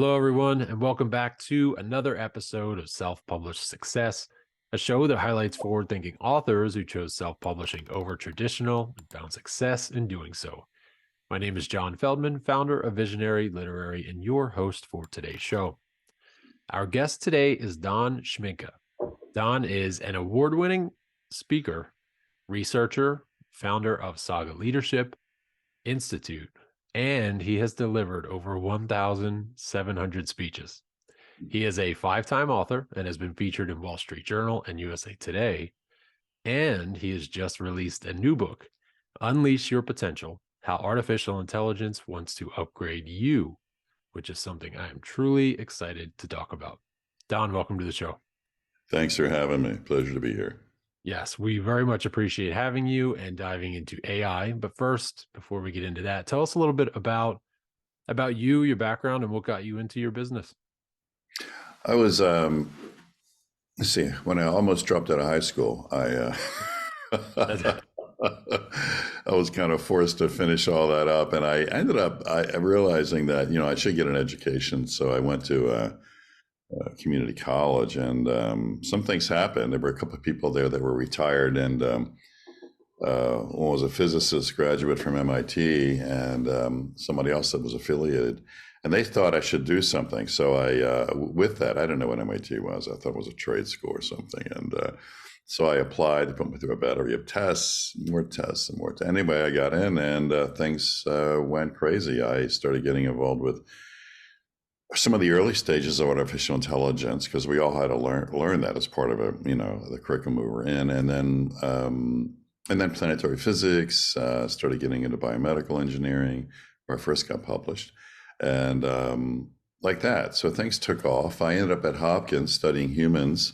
Hello, everyone, and welcome back to another episode of Self-Published Success, a show that highlights forward-thinking authors who chose self-publishing over traditional and found success in doing so. My name is John Feldman, founder of Visionary Literary, and your host for today's show. Our guest today is Don Schmincke. Don is an award-winning speaker, researcher, founder of SAGA Leadership Institute, and he has delivered over 1,700 speeches. He is a 5-time author and has been featured in Wall Street Journal and USA Today. And he has just released a new book, Unleash Your Potential: How Artificial Intelligence Wants to Upgrade You, which is something I am truly excited to talk about. Don, welcome to the show. Thanks for having me. Pleasure to be here. Yes, we very much appreciate having you and diving into AI. But first, before we get into that, tell us a little bit about you, your background, and what got you into your business. I was, let's see, when I almost dropped out of high school, I was kind of forced to finish all that up. And I ended up realizing that, I should get an education. So I went to a community college, and some things happened. There were a couple of people there that were retired, and one was a physicist graduate from MIT, and somebody else that was affiliated, and they thought I should do something. So with that, I didn't know what MIT was. I thought it was a trade school or something, and so I applied. They put me through a battery of tests, more tests, and more. Anyway, I got in, and things went crazy. I started getting involved with some of the early stages of artificial intelligence, because we all had to learn that as part of the curriculum we were in, and then planetary physics. Started getting into biomedical engineering, where I first got published, and like that. So things took off. I ended up at Hopkins studying humans,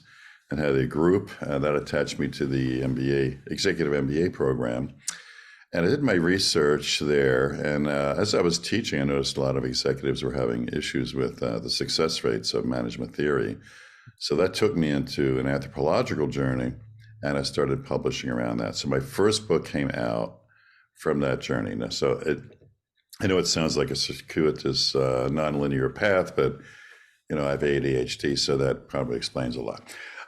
and had a group that attached me to the executive MBA program. And I did my research there, and as I was teaching, I noticed a lot of executives were having issues with the success rates of management theory. So that took me into an anthropological journey, and I started publishing around that. So my first book came out from that journey. Now, I know it sounds like a circuitous, nonlinear path, but I have ADHD, so that probably explains a lot.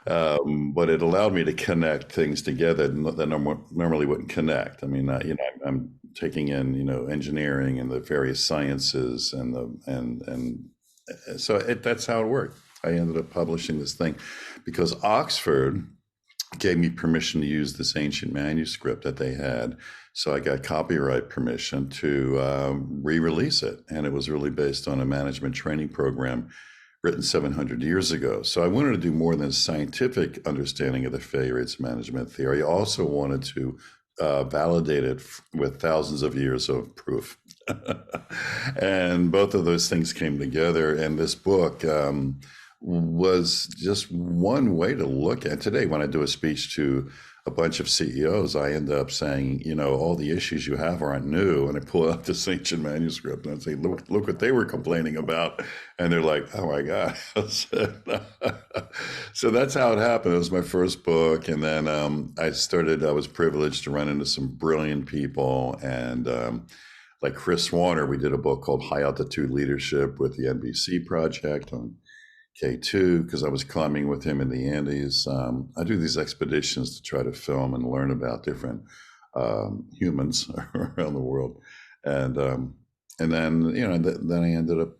But it allowed me to connect things together that normally wouldn't connect. I mean, I'm taking in, engineering and the various sciences, and so that's how it worked. I ended up publishing this thing because Oxford gave me permission to use this ancient manuscript that they had. So I got copyright permission to re-release it. And it was really based on a management training program written 700 years ago. So I wanted to do more than scientific understanding of the failure rates of management theory. I also wanted to validate it with thousands of years of proof. And both of those things came together. And this book was just one way to look at today. When I do a speech to a bunch of CEOs, I end up saying, all the issues you have aren't new. And I pull out this ancient manuscript and I say, look what they were complaining about. And they're like, oh my God. So that's how it happened. It was my first book. And then I was privileged to run into some brilliant people. And like Chris Warner, we did a book called High Altitude Leadership with the NBC project on K2, because I was climbing with him in the Andes. I do these expeditions to try to film and learn about different humans around the world, and then then I ended up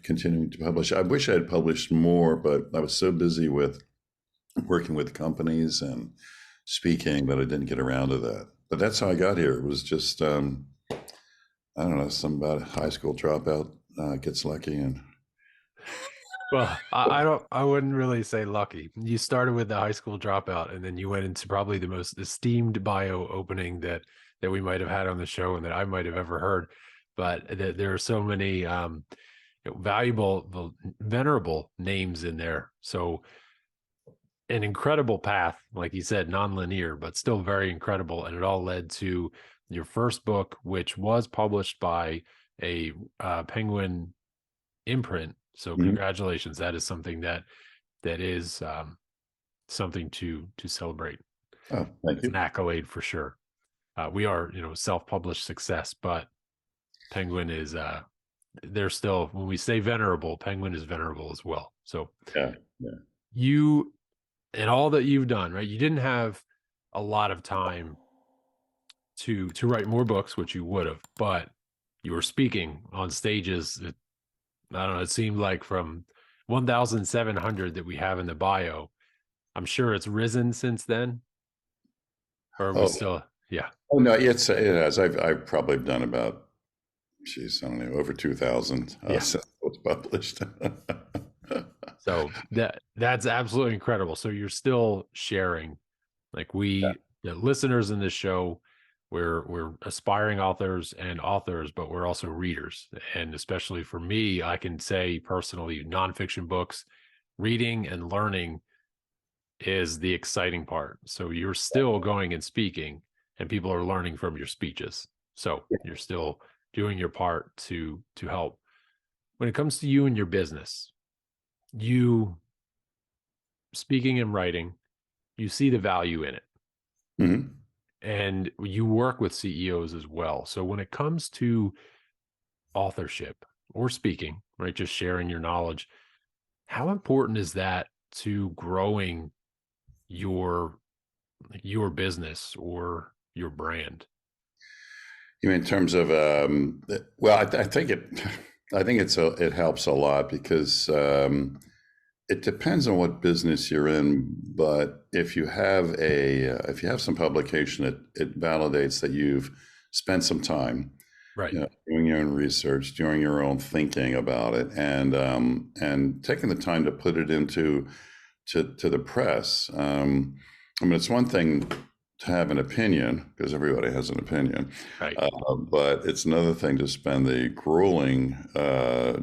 continuing to publish. I wish I had published more, but I was so busy with working with companies and speaking that I didn't get around to that. But that's how I got here. It was just I don't know, some about a high school dropout gets lucky and. Well, I wouldn't really say lucky. You started with the high school dropout, and then you went into probably the most esteemed bio opening that we might have had on the show and that I might have ever heard. But there are so many valuable, venerable names in there. So an incredible path, like you said, non-linear, but still very incredible. And it all led to your first book, which was published by a Penguin imprint. So congratulations. That is something that is something to celebrate. Oh, thank It's you. an accolade for sure. We are, self-published success, but Penguin is they're still, when we say venerable, Penguin is venerable as well. So Yeah, yeah. you, and all that you've done, right? You didn't have a lot of time to write more books, which you would have, but you were speaking on stages. I don't know. It seemed like from 1,700 that we have in the bio, I'm sure it's risen since then. Or are we Oh, still? Yeah, oh no, it has. I've probably done about, geez, I don't know, over 2,000 yeah. since it was published. So that's absolutely incredible. So you're still sharing, like we, the listeners in this show, we're aspiring authors, but we're also readers. And especially for me, I can say personally, nonfiction books, reading and learning is the exciting part. So you're still going and speaking, and people are learning from your speeches. So you're still doing your part to help. When it comes to you and your business, you speaking and writing, you see the value in it. Mhm. And you work with CEOs as well. So when it comes to authorship or speaking, right, just sharing your knowledge, how important is that to growing your business or your brand? You mean in terms of, well, I think I think it helps a lot because it depends on what business you're in. But if you have some publication, it validates that you've spent some time, Right. doing your own research, doing your own thinking about it, and taking the time to put it into to the press. I mean, it's one thing to have an opinion because everybody has an opinion, Right. but it's another thing to spend the grueling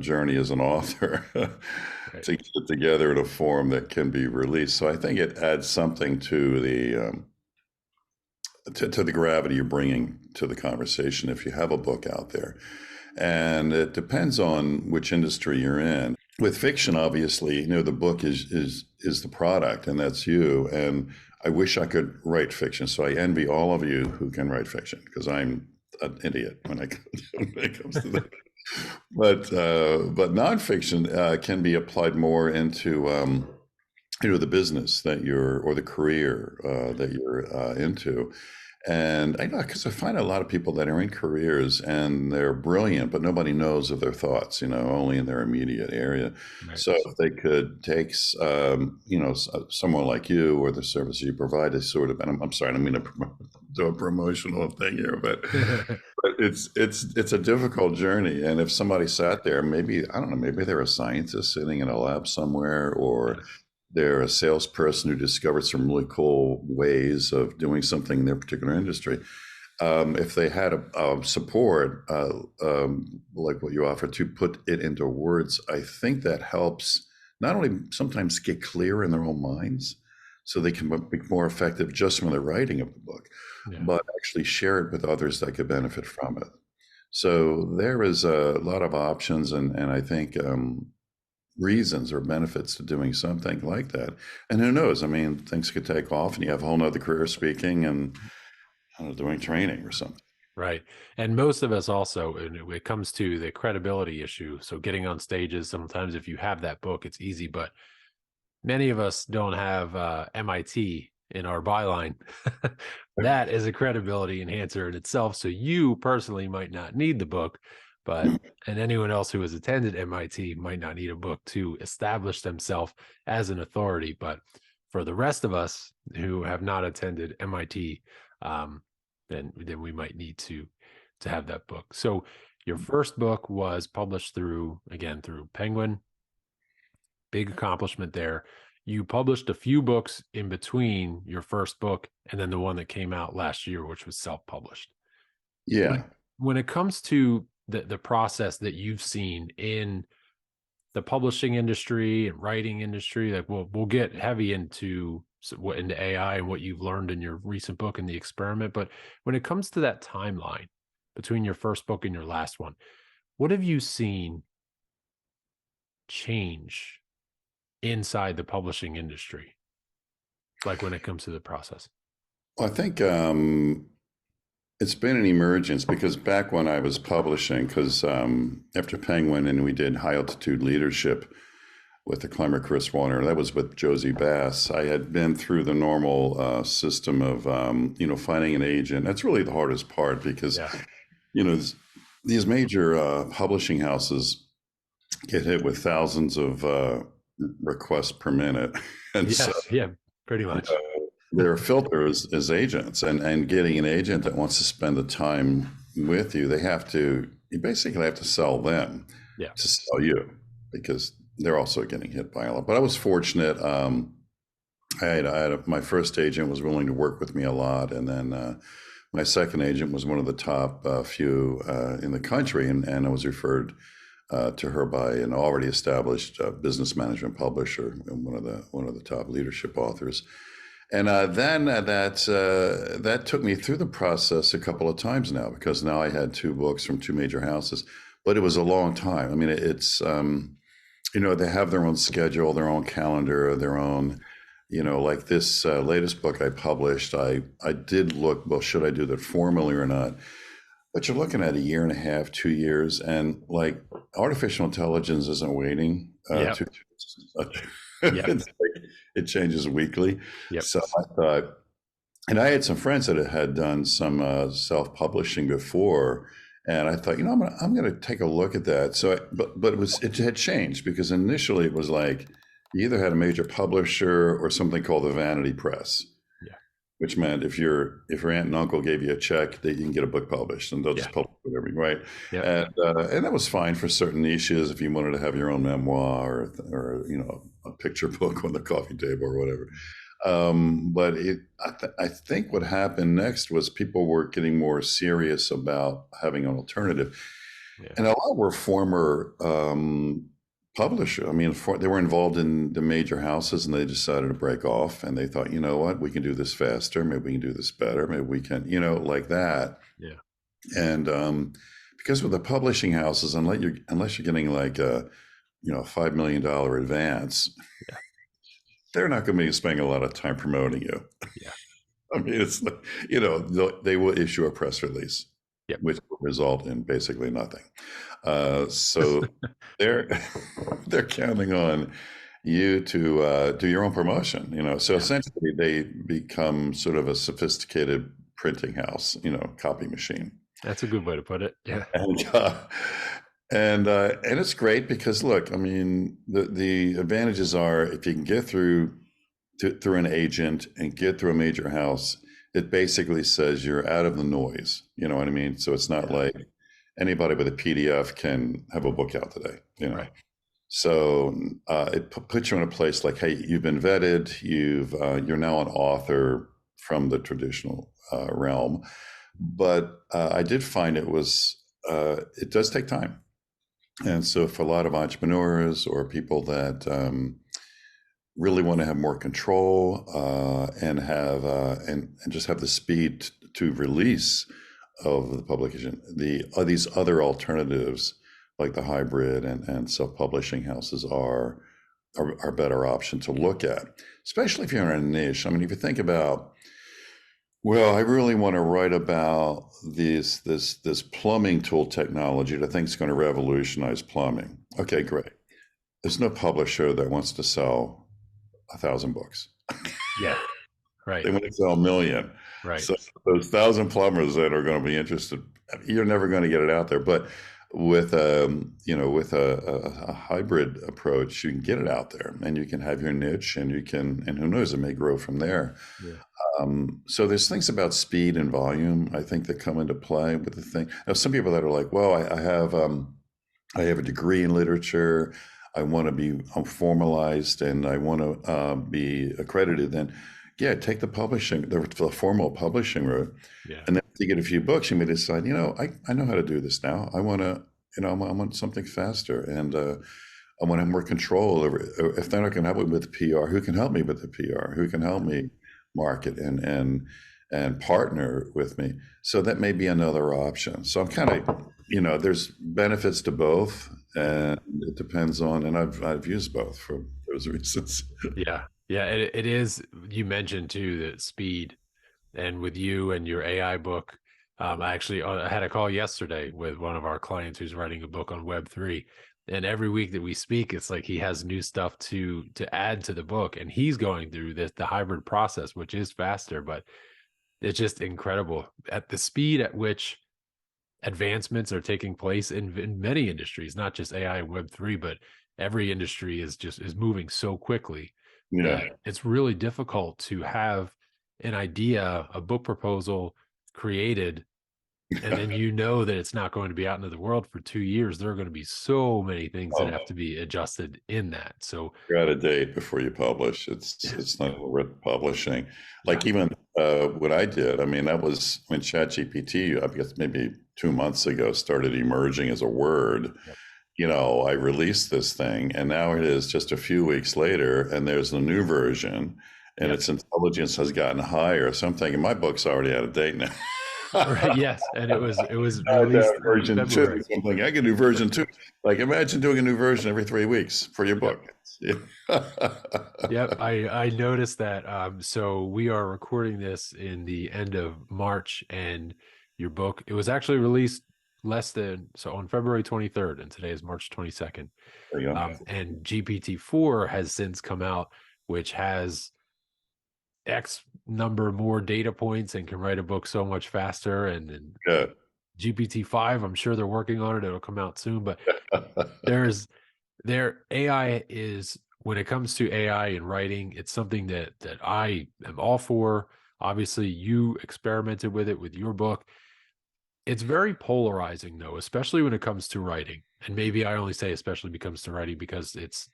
journey as an author Right. to get it together in a form that can be released. So I think it adds something to the gravity you're bringing to the conversation if you have a book out there. And it depends on which industry you're in. With fiction, obviously, the book is the product, and that's you. And I wish I could write fiction, so I envy all of you who can write fiction because I'm an idiot when it comes to that. But nonfiction can be applied more into the business that you're or the career that you're into. And I know because I find a lot of people that are in careers and they're brilliant, but nobody knows of their thoughts, only in their immediate area. Right. So if they could take, someone like you or the service you provide is sort of, and I'm sorry, I don't mean to do a promotional thing here, but it's a difficult journey. And if somebody sat there, maybe, I don't know, maybe they're a scientist sitting in a lab somewhere, or Yeah. they're a salesperson who discovered some really cool ways of doing something in their particular industry. If they had a support like what you offer to put it into words, I think that helps not only sometimes get clear in their own minds so they can be more effective just when they're writing of the book, Yeah. but actually share it with others that could benefit from it. So there is a lot of options, and I think reasons or benefits to doing something like that. And who knows? I mean, things could take off, and you have a whole nother career speaking and I don't know, doing training or something. Right. And most of us also, and it comes to the credibility issue. So getting on stages, sometimes if you have that book, it's easy, but many of us don't have MIT in our byline. That is a credibility enhancer in itself. So you personally might not need the book, but and anyone else who has attended MIT might not need a book to establish themselves as an authority. But for the rest of us who have not attended MIT, um, then we might need to have that book. So your first book was published through Penguin. Big accomplishment there. You published a few books in between your first book and then the one that came out last year, which was self-published. When Yeah. when it comes to the process that you've seen in the publishing industry and writing industry, like we'll get heavy into into AI and what you've learned in your recent book and the experiment. But when it comes to that timeline between your first book and your last one, what have you seen change inside the publishing industry? Like when it comes to the process. Well, I think It's been an emergence because back when I was publishing, because after Penguin and we did high altitude leadership with the climber Chris Warner, that was with Josie Bass. I had been through the normal system of finding an agent. That's really the hardest part because Yeah. these major publishing houses get hit with thousands of requests per minute, and so Yes. Yeah. Pretty much. their filter is agents, and getting an agent that wants to spend the time with you, you basically have to sell them Yeah. to sell you because they're also getting hit by a lot. But I was fortunate. My first agent was willing to work with me a lot, and then my second agent was one of the top few in the country, and I was referred to her by an already established business management publisher and one of the top leadership authors. And then that took me through the process a couple of times now because now I had two books from two major houses, but it was a long time. I mean, it's they have their own schedule, their own calendar, their own, like this latest book I published. I did look, well, should I do that formally or not? But you're looking at a year and a half, 2 years, and like artificial intelligence isn't waiting. Yep. Yep. It changes weekly. Yep. So I thought, and I had some friends that had done some self-publishing before, and I thought, I'm gonna take a look at that. So, but it had changed because initially it was like you either had a major publisher or something called the vanity press, Yeah. which meant if your aunt and uncle gave you a check, that you can get a book published, and they'll just publish whatever, right? Yeah. And that was fine for certain niches if you wanted to have your own memoir or a picture book on the coffee table or whatever. But I think what happened next was people were getting more serious about having an alternative, Yeah. and a lot were former publisher. I mean, they were involved in the major houses and they decided to break off and they thought, you know what, we can do this faster. Maybe we can do this better. Maybe we can, like that. Yeah. And because with the publishing houses, unless you're getting like a, $5 million advance, Yeah. they're not going to be spending a lot of time promoting you. Yeah. I mean, it's like, they will issue a press release, Yep. which will result in basically nothing. So they're they're counting on you to do your own promotion. So essentially they become sort of a sophisticated printing house, copy machine. That's a good way to put it. Yeah. And it's great because look, I mean, the advantages are if you can get through an agent and get through a major house, it basically says you're out of the noise. You know what I mean? So it's not like anybody with a PDF can have a book out today, Right. So it puts you in a place like, hey, you've been vetted, you're now an author from the traditional realm. But I did find it does take time. And so for a lot of entrepreneurs or people that really want to have more control and have and just have the speed to release of the publication, these other alternatives like the hybrid and self-publishing houses are a better option to look at, especially if you're in a niche. I mean, if you think about, well, I really want to write about this plumbing tool technology that I think is going to revolutionize plumbing. Okay, great. There's no publisher that wants to sell 1,000 books. Yeah. Right. They want to sell 1,000,000. Right. So those 1,000 plumbers that are going to be interested, you're never going to get it out there. But with a hybrid approach, you can get it out there, and you can have your niche, and who knows, it may grow from there. Yeah. So there's things about speed and volume, I think, that come into play with the thing. Now, some people that are like, well, I have a degree in literature. I want to be formalized and I want to be accredited. Then, yeah, take the formal publishing route. Yeah. And then if you get a few books, you may decide, I know how to do this now. I want to, I want something faster, and I want to have more control over it. If they're not going to help me with the PR, who can help me with the PR? Who can help me market and partner with me? So that may be another option. So I'm kind of, there's benefits to both, and it depends on, and I've used both for those reasons. Yeah. Yeah. It is, you mentioned too, the speed, and with you and your AI book, I had a call yesterday with one of our clients who's writing a book on Web3. And every week that we speak, it's like he has new stuff to add to the book. And he's going through the hybrid process, which is faster, but it's just incredible at the speed at which advancements are taking place in many industries, not just AI and Web3, but every industry is moving so quickly Yeah. that it's really difficult to have an idea, a book proposal created, and then you know that it's not going to be out into the world for 2 years. There are going to be so many things that have Oh, to be adjusted in that. So you're out of date before you publish. yeah, It's not worth publishing. yeah, Like even what I did. I mean, that was when ChatGPT, I guess maybe 2 months ago, started emerging as a word. yep. I released this thing, and now it is just a few weeks later, and there's a new version, and Yep. its intelligence has gotten higher. So I'm thinking my book's already out of date now. Right. Yes. And it was I had to have released in version two. February. Something I can do version two. Like imagine doing a new version every 3 weeks for your Yep. book. Yep, I noticed that. So we are recording this in the end of March, and your book, it was actually released on February 23rd, and today is March 22nd. There you go. And GPT-4 has since come out, which has X number more data points and can write a book so much faster. And then Good. GPT-5, I'm sure they're working on it. It'll come out soon, but there's their AI is when it comes to AI and writing, it's something that I am all for. Obviously, you experimented with it with your book. It's very polarizing though, especially when it comes to writing. And maybe I only say especially when it comes to writing because it's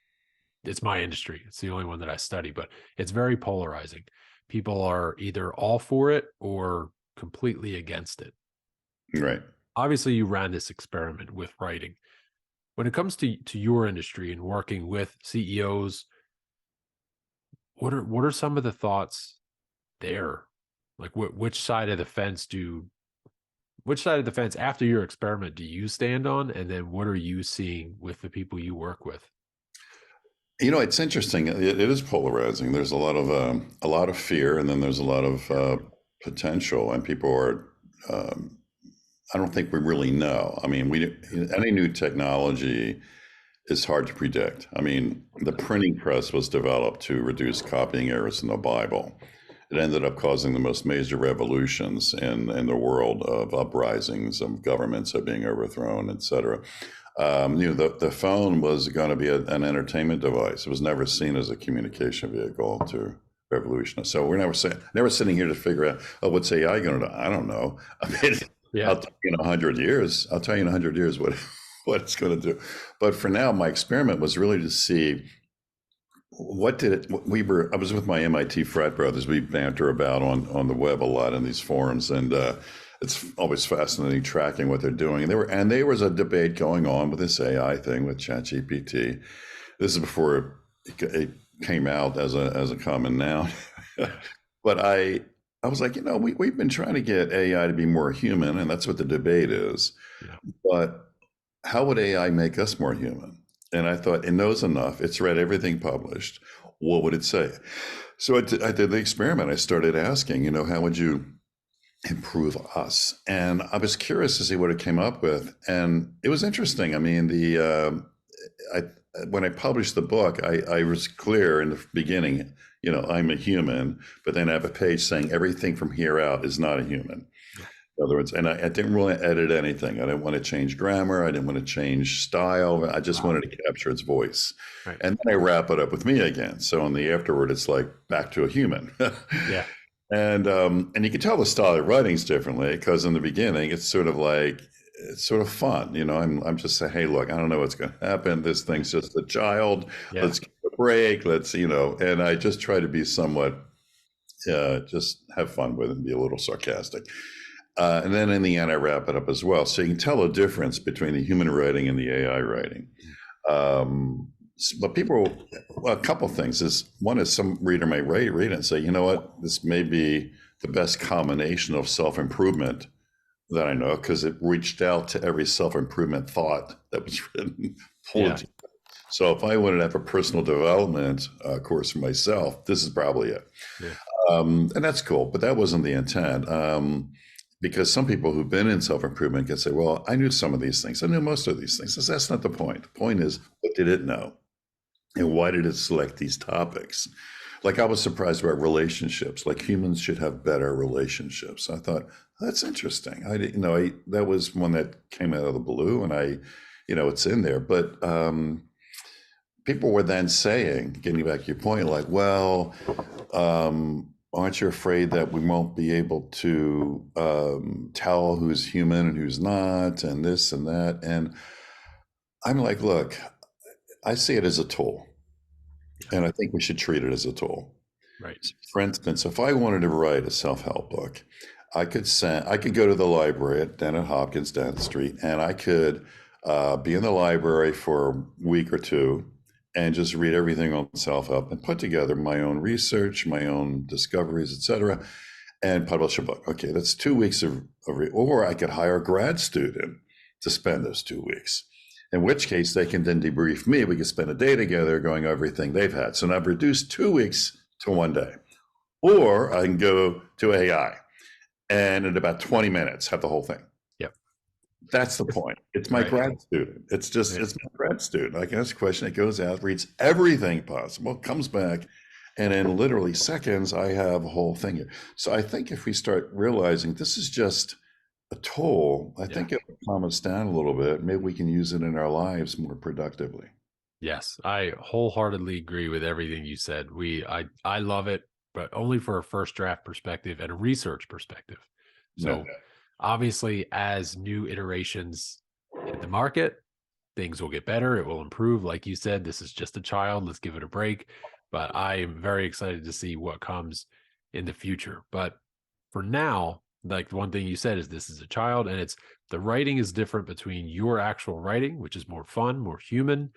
my industry. It's the only one that I study, but it's very polarizing. People are either all for it or completely against it. Right. Obviously, you ran this experiment with writing. When it comes to your industry and working with CEOs, what are some of the thoughts there? Like which side of the fence after your experiment do you stand on? And then what are you seeing with the people you work with? It's interesting. It is polarizing. There's a lot of fear, and then there's a lot of potential, and people are. I don't think we really know. I mean, any new technology is hard to predict. I mean, the printing press was developed to reduce copying errors in the Bible. It ended up causing the most major revolutions in the world of uprisings of governments that are being overthrown, et cetera. The phone was going to be an entertainment device. It was never seen as a communication vehicle to revolutionize. So we're never sitting here to figure out, oh, what's AI going to do? I don't know. I mean, Yeah. I'll tell you in 100 years. I'll tell you in 100 years what it's going to do. But for now, my experiment was really to see what did it. I was with my MIT frat brothers. We banter about on the web a lot in these forums, and it's always fascinating tracking what they're doing. And there was a debate going on with this AI thing with ChatGPT. This is before it came out as a common noun. But I was like, we've been trying to get AI to be more human, and that's what the debate is. Yeah. But how would AI make us more human? And I thought, it knows enough. It's read everything published. What would it say? So I did the experiment. I started asking, how would you improve us? And I was curious to see what it came up with. And it was interesting. I mean, when I published the book, I was clear in the beginning, I'm a human, but then I have a page saying everything from here out is not a human. In other words, and I didn't really edit anything. I didn't want to change grammar. I didn't want to change style. I just wanted to capture its voice. Right. And then I wrap it up with me again. So in the afterward, it's like back to a human. Yeah. And you can tell the style of writing's differently because in the beginning, it's sort of fun. I'm just saying, hey, look, I don't know what's going to happen. This thing's just a child. Yeah. Let's give it a break. And I just try to be somewhat, just have fun with it and be a little sarcastic. And then in the end, I wrap it up as well. So you can tell a difference between the human writing and the AI writing. But a couple of things is one is some reader may read it and say, you know what, this may be the best combination of self-improvement that I know because it reached out to every self-improvement thought that was written. Yeah. So if I wanted to have a personal development course for myself, this is probably it. Yeah. And that's cool, but that wasn't the intent. because some people who've been in self-improvement can say, well, I knew some of these things. I knew most of these things. That's not the point. The point is, what did it know? And why did it select these topics? Like I was surprised about relationships, like humans should have better relationships. I thought, that's interesting. I didn't, that was one that came out of the blue and it's in there. But people were then saying, getting back to your point, like, well, aren't you afraid that we won't be able to tell who's human and who's not, and this and that? And I'm like, look, I see it as a tool, and I think we should treat it as a tool. Right. So for instance, if I wanted to write a self-help book, I could go to the library down at Hopkins down the street, and I could be in the library for a week or two and just read everything on self-help and put together my own research, my own discoveries, etc., and publish a book. Okay, that's 2 weeks or I could hire a grad student to spend those 2 weeks. In which case they can then debrief me. We could spend a day together going over everything they've had. So now I've reduced 2 weeks to 1 day. Or I can go to AI and in about 20 minutes have the whole thing. Yep. That's the point. It's my grad student. It's my grad student. I can ask a question, it goes out, reads everything possible, comes back, and in literally seconds, I have a whole thing here. So I think if we start realizing this is just a tool, I think it will calm us down a little bit. Maybe we can use it in our lives more productively. Yes, I wholeheartedly agree with everything you said. I love it, but only for a first draft perspective and a research perspective. So obviously, as new iterations hit the market, things will get better. It will improve. Like you said, this is just a child. Let's give it a break. But I am very excited to see what comes in the future. But for now, like the one thing you said is this is a child, and it's the writing is different between your actual writing, which is more fun, more human.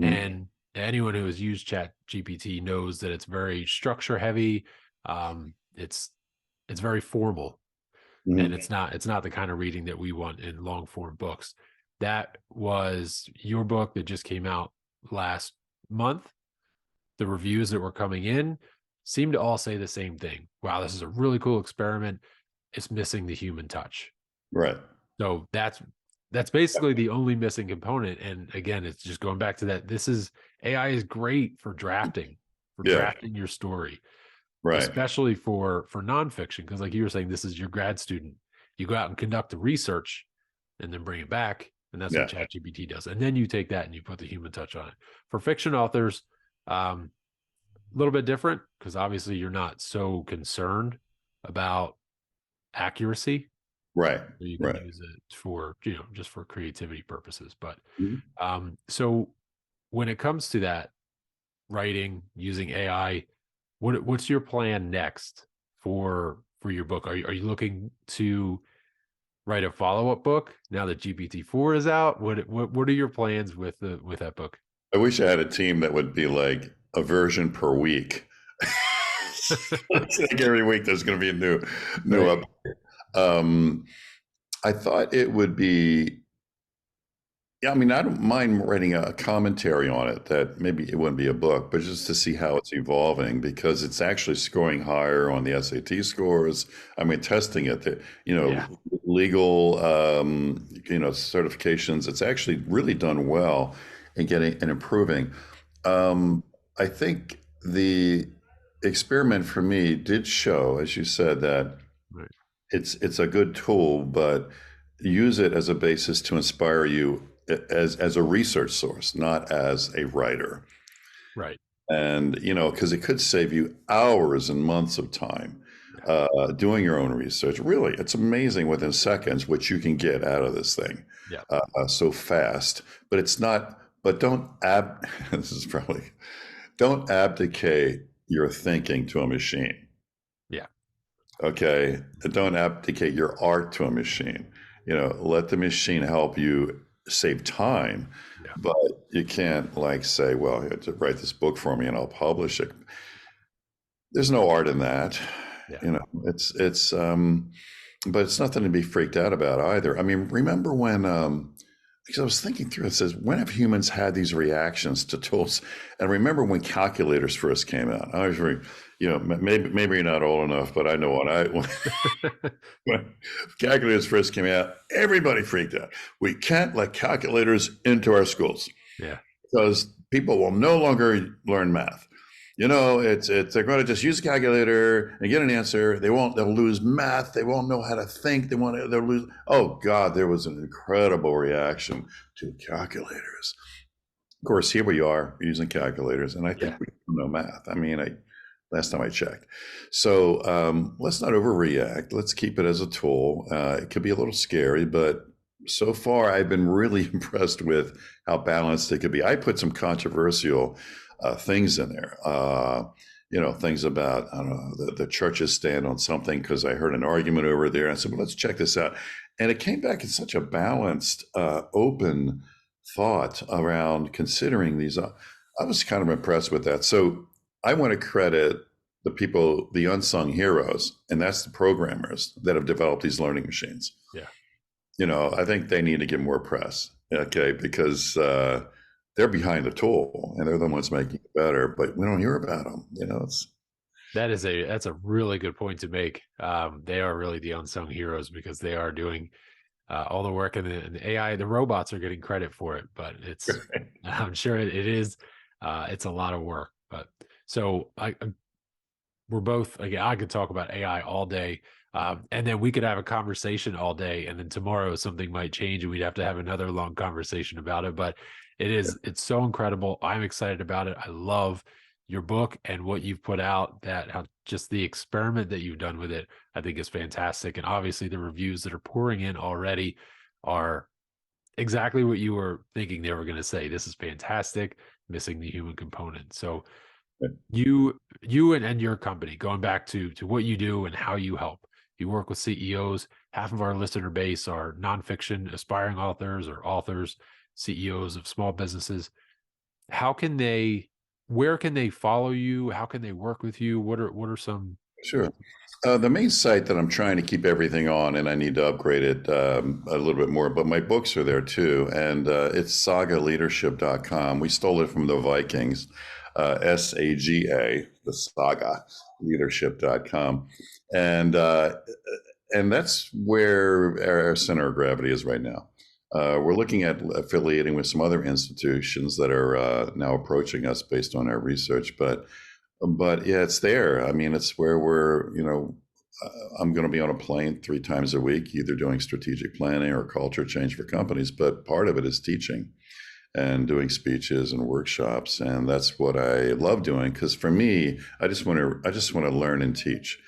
And anyone who has used ChatGPT knows that it's very structure heavy. It's very formal, and it's not the kind of reading that we want in long form books. That was your book that just came out last month. The reviews that were coming in seem to all say the same thing. Wow, this is a really cool experiment. It's missing the human touch. Right. So that's basically the only missing component. And again, it's just going back to that. AI is great for drafting, drafting your story, especially for nonfiction. Because like you were saying, this is your grad student. You go out and conduct the research and then bring it back. And that's what ChatGPT does. And then you take that and you put the human touch on it. For fiction authors, a little bit different because obviously you're not so concerned about accuracy. Right. So you can use it for, just for creativity purposes. But Mm-hmm. so when it comes to that writing using AI, what's your plan next for your book? Are you looking to write a follow-up book now that GPT-4 is out? What are your plans with that book? I wish I had a team that would be like a version per week. Like every week there's going to be a new update. I thought it would be, I mean, I don't mind writing a commentary on it that maybe it wouldn't be a book, but just to see how it's evolving because it's actually scoring higher on the SAT scores. I mean, testing it, legal, certifications. It's actually really done well in getting and improving. I think the experiment for me did show, as you said, that it's a good tool, but use it as a basis to inspire you as a research source, not as a writer. Right. And, because it could save you hours and months of time doing your own research. Really, it's amazing within seconds what you can get out of this thing so fast. But it's not, but this is probably, don't abdicate your thinking to a machine. Yeah. Okay. Don't abdicate your art to a machine. Let the machine help you save time, but you can't say, well, you have to write this book for me and I'll publish it. There's no art in that. But it's nothing to be freaked out about either. I mean, remember when because I was thinking through it. It says, when have humans had these reactions to tools? And I remember when calculators first came out. I was very, maybe you're not old enough, but I know when calculators first came out, everybody freaked out. We can't let calculators into our schools Yeah. because people will no longer learn math. They're going to just use a calculator and get an answer. They'll lose math. They won't know how to think. They'll lose. Oh God, there was an incredible reaction to calculators. Of course, here we are using calculators, and I Yeah. think we know math. I mean, last time I checked. So let's not overreact. Let's keep it as a tool. It could be a little scary, but so far I've been really impressed with how balanced it could be. I put some controversial things in there. Things about, I don't know, the churches stand on something because I heard an argument over there. I said, well, let's check this out. And it came back in such a balanced, open thought around considering these. I was kind of impressed with that. So I want to credit the people, the unsung heroes, and that's the programmers that have developed these learning machines. Yeah. I think they need to get more press, okay, because they're behind the tool and they're the ones making it better, but we don't hear about them. That's a really good point to make. They are really the unsung heroes because they are doing all the work, and the AI, the robots are getting credit for it, but I'm sure it is. It's a lot of work, but so we're both, again, I could talk about AI all day. And then we could have a conversation all day, and then tomorrow something might change and we'd have to have another long conversation about it. But it's so incredible. I'm excited about it. I love your book and what you've put out, how just the experiment that you've done with it, I think is fantastic. And obviously the reviews that are pouring in already are exactly what you were thinking they were going to say. This is fantastic, missing the human component. So you and your company, going back to what you do and how you help, you work with CEOs. Half of our listener base are nonfiction aspiring authors or authors, CEOs of small businesses. Where can they follow you? How can they work with you? What are some? Sure. The main site that I'm trying to keep everything on, and I need to upgrade it a little bit more, but my books are there too. And it's sagaleadership.com. We stole it from the Vikings, SAGA, the saga, leadership.com. And that's where our center of gravity is right now. We're looking at affiliating with some other institutions that are now approaching us based on our research, but yeah, it's there. I mean, it's where I'm going to be on a plane 3 times a week, either doing strategic planning or culture change for companies. But part of it is teaching and doing speeches and workshops, and that's what I love doing. Because for me, I just want to learn and teach.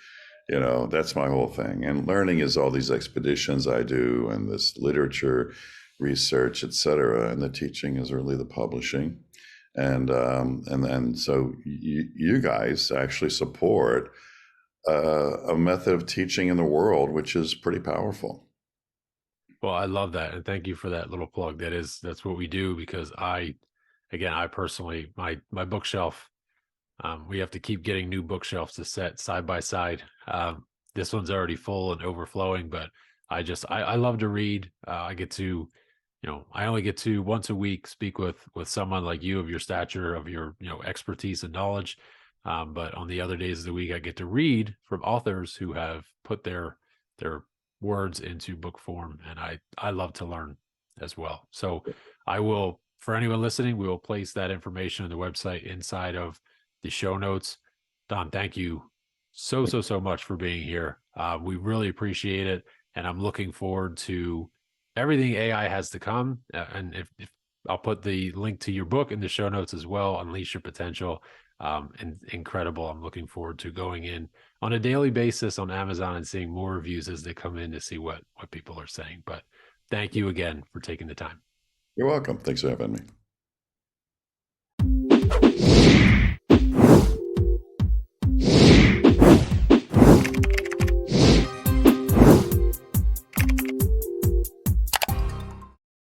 That's my whole thing. And learning is all these expeditions I do and this literature research, et cetera. And the teaching is really the publishing. And so you guys actually support a method of teaching in the world, which is pretty powerful. Well, I love that, and thank you for that little plug. That's what we do, because I personally, my bookshelf, we have to keep getting new bookshelves to set side by side. This one's already full and overflowing, but I love to read. I get to, I only get to once a week speak with someone like you, of your stature, of your expertise and knowledge. But on the other days of the week, I get to read from authors who have put their words into book form, and I love to learn as well. So I will, for anyone listening, we will place that information on the website inside of the show notes. Don, thank you so much for being here. We really appreciate it, and I'm looking forward to everything AI has to come. And if I'll put the link to your book in the show notes as well, Unleash Your Potential. And incredible. I'm looking forward to going in on a daily basis on Amazon and seeing more reviews as they come in to see what people are saying. But thank you again for taking the time. You're welcome. Thanks for having me.